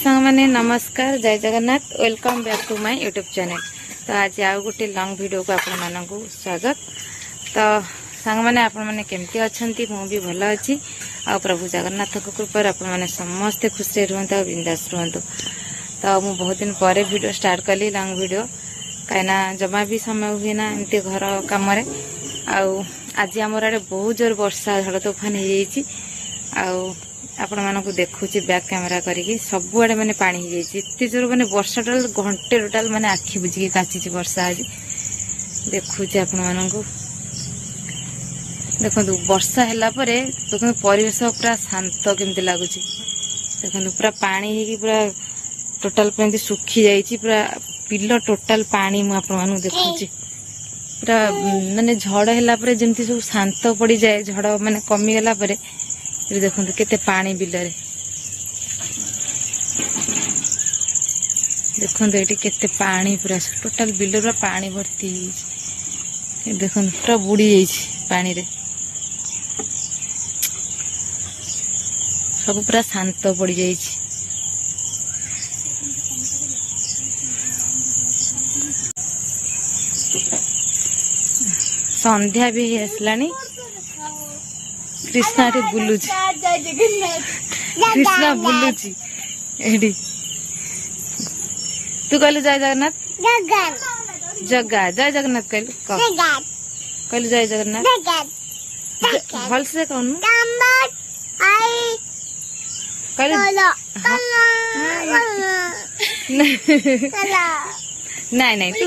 सांग माने नमस्कार जय Jagannath welcome back to my YouTube channel. तो आज आउ गोटे लॉन्ग वीडियो को आपण मानकु स्वागत। तो सांग माने आपण माने केमती अछंती मु भी भलो अछि आ प्रभु जगन्नाथ को कृपा आपण माने समस्त खुशी रहंता बिंदास रहंतु। तो मु बहुत दिन परे वीडियो स्टार्ट कली लॉन्ग वीडियो काइना जमा भी समय हुए ना एमती घर काम रे। आज आमर आड़े बहुत जोर वर्षा झड़ तोफान हो जाइए आपण मानक देखुची बैक कैमेरा करिकी सबुआड़े माने पानी हो जाइए एत जोर माने वर्षा टोटाल घंटे टोटाल माने आखि बुझिकी काची वर्षा आज देखुची आपण मानक देखो वर्षा हैला परे देखो परिवेश पूरा शांत केमती लगुच देखो पूरा पानी ही पूरा टोटाल पे सुखी जाइए पूरा बिल टोटाल पानी मुझे देखुची पूरा माने झड़ हैला परे जेमती सब शांत पड़ी जाए झड़ माने कमी गला परे देखो केते पानी बिलरे देखो ये केते पानी पूरा टोटाल बिल पूरा पानी भर्ती देखो पूरा बुड़ी जाइए पानी रे सब पूरा शांत पड़ी जाइए। संध्या भी आसलानी कृष्णा रे बुलुची कृष्णा बुलुची एडी तू कहलु जय जगन्नाथ जगा जय जगन्नाथ कहलु जय जगन्नाथ भल से कहनु नहीं नहीं तू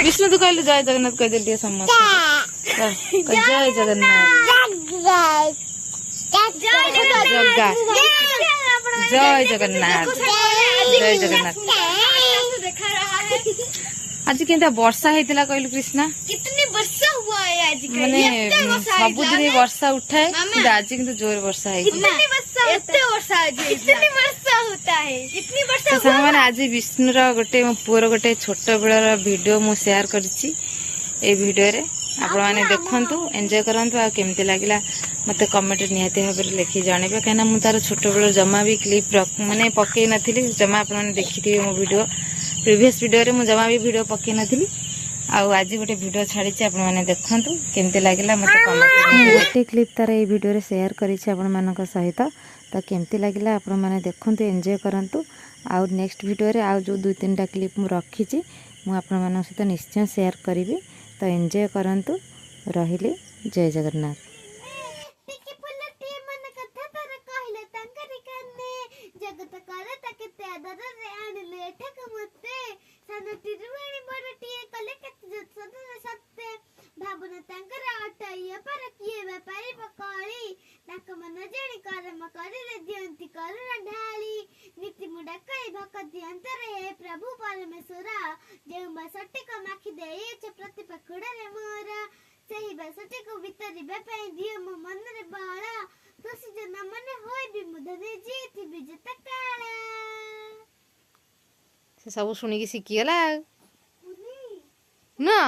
विष्णु तू कहलु जय जगन्नाथ कह दिल समस्त जय जगन्नाथ जगा जय जगन्नाथ जय जगन्नाथ। आज केंता वर्षा हेतिला कहलु कृष्णा कितनी वर्षा हुआ है आज माने सबुदिन वर्षा उठाए किंतु आज किंतु जोर वर्षा है कितनी वर्षा होता है इतनी वर्षा तो संग माने आज विष्णुर गोटे मो पुअर गोटे छोट बेलर वीडियो मु शेयर करछि ए वीडियो रे आपण माने देखंतु एन्जॉय करंतु आ केमते लागिला मते कमेंट निहाती भाबरे लिखि जानिबे काना मु तार छोट बेलर जमा भी क्लिप माने पकई नथिली जमा आपण माने देखिथिबे मो वीडियो प्रीवियस वीडियो रे मु जमा भी वीडियो पकई नथिली आज गोटे वीडियो छाड़ी आपण माने देखंतु केमते लागिला मते कमेंट गोटे क्लिप तार ए वीडियो रे शेयर करिछि आपण मानक सहित तो केमती लगिला आपण माने देखंतु एन्जॉय करंतु आ नेक्स्ट वीडियो रे आ जो 2-3टा क्लिप मु रखिछि मु आपण मानक सहित निश्चय शेयर करिवि तो एन्जॉय करंतु रहिले जय जगन्नाथ। भावना तांकर अटैया पर किए व्यापारी पकड़ी डाक मन जणी कर्म करिले दियंती करुणा ढाली नीति मुडा कई भक्ति अंतर हे प्रभु परमेश्वर जेउ बसटिक माखी देई छ प्रतिपक्षुड़ रे मोर सही बसटिक वितरिबे पई दियो मो मन रे बाळा तुसी जन मन होय भी मुदने जीति विजेता काला से सब सुनी की सिखियला ना।